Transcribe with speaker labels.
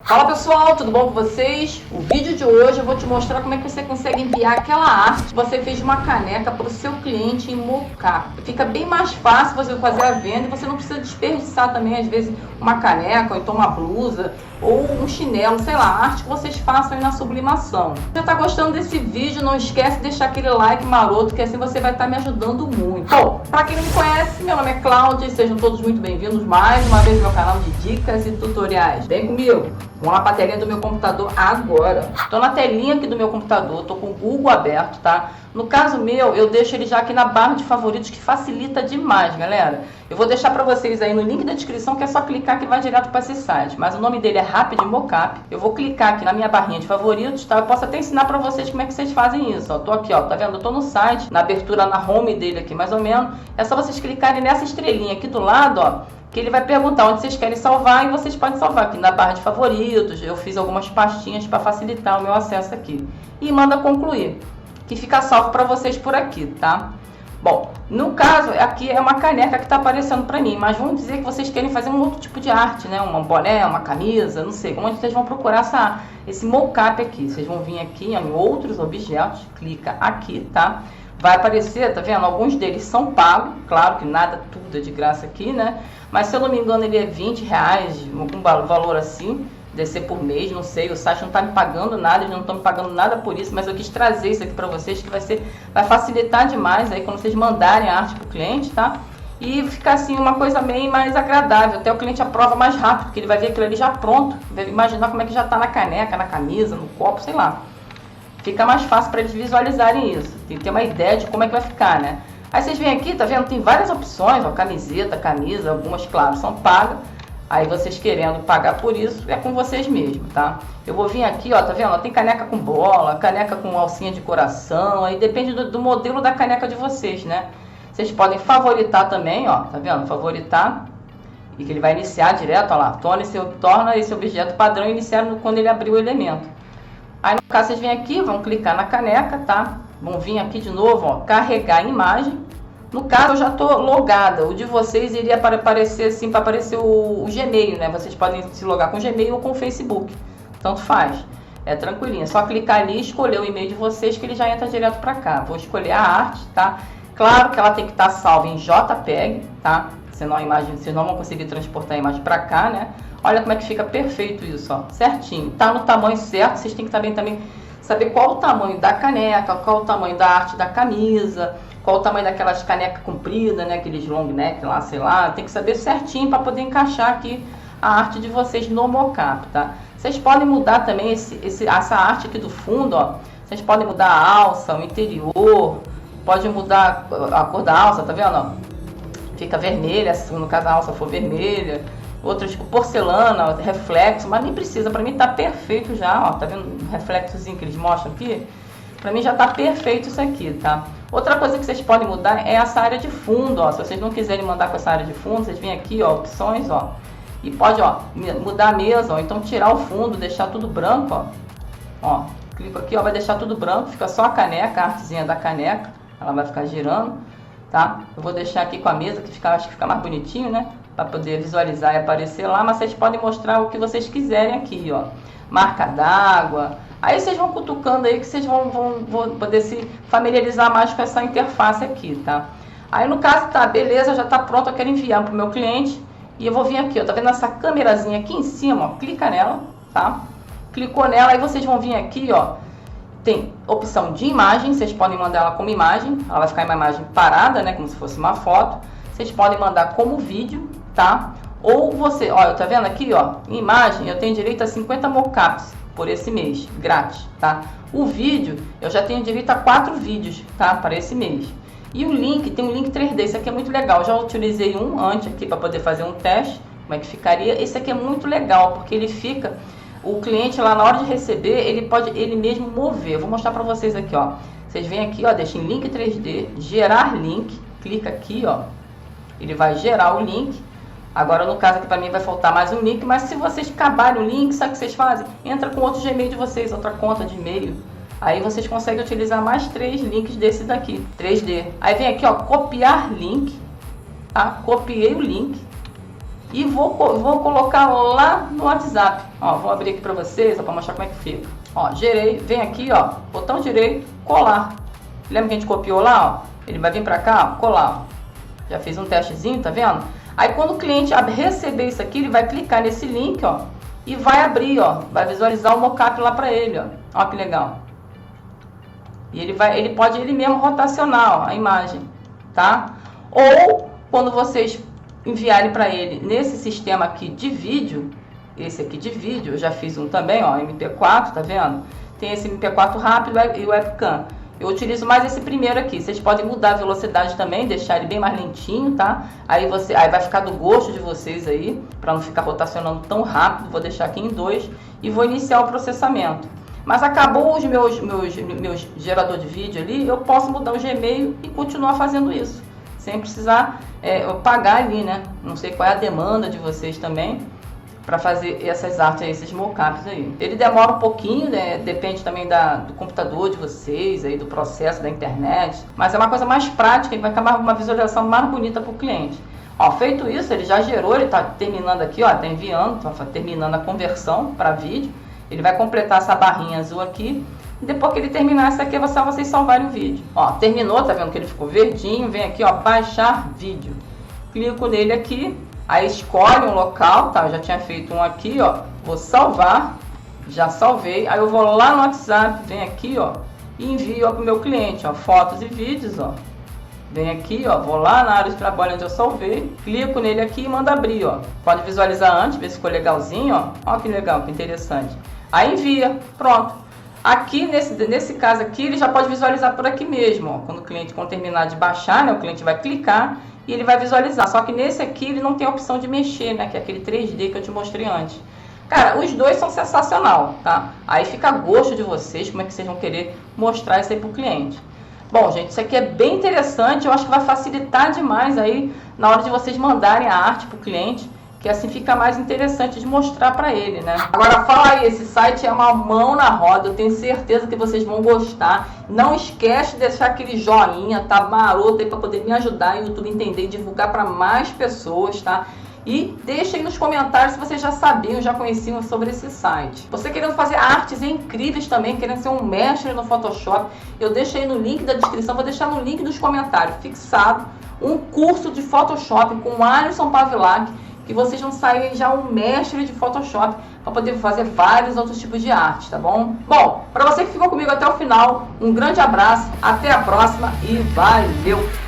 Speaker 1: Fala pessoal, tudo bom com vocês? O vídeo de hoje eu vou te mostrar como é que você consegue enviar aquela arte que você fez de uma caneca para o seu cliente em mockup. Fica bem mais fácil você fazer a venda e você não precisa desperdiçar também às vezes uma caneca ou então uma blusa ou um chinelo, sei lá, arte que vocês façam aí na sublimação. Se você está gostando desse vídeo, não esquece de deixar aquele like maroto, que assim você vai estar me ajudando muito. Bom, para quem não me conhece, meu nome é Cláudia e sejam todos muito bem-vindos mais uma vez no meu canal de dicas e tutoriais. Vem comigo! Vamos lá para a telinha do meu computador agora. Estou na telinha aqui do meu computador, estou com o Google aberto, tá? No caso meu, eu deixo ele já aqui na barra de favoritos, que facilita demais, galera. Eu vou deixar para vocês aí no link da descrição, que é só clicar que vai direto para esse site. Mas o nome dele é Rapid Mockup. Eu vou clicar aqui na minha barrinha de favoritos, tá? Eu posso até ensinar para vocês como é que vocês fazem isso, ó. Tô aqui, ó, tá vendo? Eu tô no site, na abertura, na home dele aqui, mais ou menos. É só vocês clicarem nessa estrelinha aqui do lado, ó, que ele vai perguntar onde vocês querem salvar e vocês podem salvar aqui na barra de favoritos. Eu fiz algumas pastinhas para facilitar o meu acesso aqui. E manda concluir, que fica salvo para vocês por aqui, tá? Bom, no caso, aqui é uma caneca que está aparecendo para mim, mas vamos dizer que vocês querem fazer um outro tipo de arte, né? Um boné, uma camisa, não sei. Onde vocês vão procurar esse mockup aqui? Vocês vão vir aqui em outros objetos, clica aqui, tá? Vai aparecer, tá vendo? Alguns deles são pagos, claro que nada, tudo é de graça aqui, né? Mas se eu não me engano ele é R$20, algum valor assim, deve ser por mês, não sei. O site não tá me pagando nada, eles não estão me pagando nada por isso, mas eu quis trazer isso aqui para vocês, que vai facilitar demais aí quando vocês mandarem a arte pro cliente, tá? E ficar assim uma coisa bem mais agradável, até o cliente aprova mais rápido, porque ele vai ver aquilo ali já pronto, vai imaginar como é que já tá na caneca, na camisa, no copo, sei lá. Fica mais fácil para eles visualizarem isso, tem que ter uma ideia de como é que vai ficar, né? Aí vocês vêm aqui, tá vendo? Tem várias opções, ó, camiseta, camisa, algumas, claro, são pagas. Aí vocês querendo pagar por isso, é com vocês mesmos, tá? Eu vou vir aqui, ó, tá vendo? Tem caneca com bola, caneca com alcinha de coração, aí depende do modelo da caneca de vocês, né? Vocês podem favoritar também, ó, tá vendo? Favoritar, e que ele vai iniciar direto, ó lá. Torna esse objeto padrão iniciar quando ele abrir o elemento. Aí no caso vocês vêm aqui, vão clicar na caneca, tá? Vão vir aqui de novo, ó, carregar a imagem. No caso eu já estou logada, o de vocês iria aparecer assim, para aparecer o Gmail, né? Vocês podem se logar com o Gmail ou com o Facebook, tanto faz. É tranquilinho, é só clicar ali e escolher o e-mail de vocês que ele já entra direto para cá. Vou escolher a arte, tá? Claro que ela tem que estar salva em JPEG, tá? Senão a imagem, vocês não vão conseguir transportar a imagem para cá, né? Olha como é que fica perfeito isso, ó, certinho. Tá no tamanho certo, vocês têm que também saber qual o tamanho da caneca, qual o tamanho da arte da camisa, qual o tamanho daquelas canecas compridas, né, aqueles long neck lá, sei lá. Tem que saber certinho para poder encaixar aqui a arte de vocês no mockup, tá? Vocês podem mudar também essa arte aqui do fundo, ó. Vocês podem mudar a alça, o interior, pode mudar a cor da alça, tá vendo, ó? Fica vermelha, se no caso a alça for vermelha. Outras tipo porcelana, reflexo, mas nem precisa, pra mim tá perfeito já, ó, tá vendo o reflexozinho que eles mostram aqui? Pra mim já tá perfeito isso aqui, tá? Outra coisa que vocês podem mudar é essa área de fundo, ó, se vocês não quiserem mandar com essa área de fundo, vocês vêm aqui, ó, opções, ó, e pode, ó, mudar a mesa, ó, então tirar o fundo, deixar tudo branco, ó, clico aqui, ó, vai deixar tudo branco, fica só a caneca, a artezinha da caneca, ela vai ficar girando, tá? Eu vou deixar aqui com a mesa, que acho que fica mais bonitinho, né? Para poder visualizar e aparecer lá, mas vocês podem mostrar o que vocês quiserem aqui, ó. Marca d'água. Aí vocês vão cutucando aí que vocês vão poder se familiarizar mais com essa interface aqui, tá? Aí no caso, tá, beleza, já tá pronto, eu quero enviar pro meu cliente. E eu vou vir aqui, ó, tá vendo essa câmerazinha aqui em cima, ó? Clica nela, tá? Clicou nela, aí vocês vão vir aqui, ó. Tem opção de imagem, vocês podem mandar ela como imagem. Ela vai ficar em uma imagem parada, né, como se fosse uma foto. Vocês podem mandar como vídeo, tá? Ou você, ó, tá vendo aqui, ó, em imagem eu tenho direito a 50 mockups por esse mês, grátis, tá? O vídeo, eu já tenho direito a 4 vídeos, tá? Para esse mês. E o link, tem um link 3D, esse aqui é muito legal. Eu já utilizei um antes aqui para poder fazer um teste, como é que ficaria. Esse aqui é muito legal, porque ele fica, o cliente lá na hora de receber, ele pode ele mesmo mover. Eu vou mostrar para vocês aqui, ó. Vocês vêm aqui, ó, deixem link 3D, gerar link, clica aqui, ó. Ele vai gerar o link. Agora no caso aqui para mim vai faltar mais um link, mas se vocês acabarem o link, sabe o que vocês fazem? Entra com outro Gmail de vocês, outra conta de e-mail. Aí vocês conseguem utilizar mais 3 links desse daqui, 3D. Aí vem aqui, ó, copiar link, tá? Copiei o link. e vou colocar lá no WhatsApp. Ó, vou abrir aqui para vocês, para mostrar como é que fica. Ó, gerei, vem aqui, ó, botão direito, colar. Lembra que a gente copiou lá, ó? Ele vai vir para cá, ó, colar. Ó. Já fiz um testezinho, tá vendo? Aí quando o cliente receber isso aqui, ele vai clicar nesse link, ó, e vai abrir, ó, vai visualizar o mockup lá para ele, ó. Ó que legal. E ele pode ele mesmo rotacionar, ó, a imagem, tá? Ou quando vocês enviarem para ele nesse sistema aqui de vídeo, esse aqui de vídeo, eu já fiz um também, ó, MP4, tá vendo? Tem esse MP4 rápido e o webcam. Eu utilizo mais esse primeiro aqui. Vocês podem mudar a velocidade também, deixar ele bem mais lentinho, tá? Aí vai ficar do gosto de vocês aí, para não ficar rotacionando tão rápido. Vou deixar aqui em 2 e vou iniciar o processamento. Mas acabou os meus gerador de vídeo ali, eu posso mudar o Gmail e continuar fazendo isso, sem precisar pagar ali, né? Não sei qual é a demanda de vocês também para fazer essas artes aí, esses mockups aí. Ele demora um pouquinho, né? Depende também do computador de vocês, aí, do processo da internet, mas é uma coisa mais prática e vai acabar uma visualização mais bonita para o cliente. Ó, feito isso, ele já gerou, ele está terminando aqui, ó, está enviando, tá terminando a conversão para vídeo. Ele vai completar essa barrinha azul aqui. E depois que ele terminar essa aqui, é só vocês salvarem o vídeo. Ó, terminou, tá vendo que ele ficou verdinho? Vem aqui, ó, baixar vídeo. Clico nele aqui. Aí escolhe um local, tá? Eu já tinha feito um aqui, ó. Vou salvar. Já salvei. Aí eu vou lá no WhatsApp, vem aqui, ó. E envio para o meu cliente, ó. Fotos e vídeos, ó. Vem aqui, ó. Vou lá na área de trabalho onde eu salvei. Clico nele aqui e mando abrir, ó. Pode visualizar antes, ver se ficou legalzinho, ó. Ó que legal, que interessante. Aí envia, pronto. Aqui, nesse caso aqui, ele já pode visualizar por aqui mesmo, ó. Quando terminar de baixar, né, o cliente vai clicar e ele vai visualizar. Só que nesse aqui ele não tem a opção de mexer, né, que é aquele 3D que eu te mostrei antes. Cara, os dois são sensacional, tá? Aí fica a gosto de vocês, como é que vocês vão querer mostrar isso aí pro cliente. Bom, gente, isso aqui é bem interessante, eu acho que vai facilitar demais aí na hora de vocês mandarem a arte pro cliente, que assim fica mais interessante de mostrar para ele, né? Agora fala aí, esse site é uma mão na roda, eu tenho certeza que vocês vão gostar. Não esquece de deixar aquele joinha, tá, maroto aí, para poder me ajudar o YouTube entender e divulgar para mais pessoas, tá? E deixa aí nos comentários se vocês já sabiam, já conheciam sobre esse site. Você querendo fazer artes incríveis também, querendo ser um mestre no Photoshop, eu deixo aí no link da descrição, vou deixar no link dos comentários fixado um curso de Photoshop com o Alisson Pavilac, que vocês vão sair já um mestre de Photoshop para poder fazer vários outros tipos de arte, tá bom? Bom, para você que ficou comigo até o final, um grande abraço, até a próxima e valeu!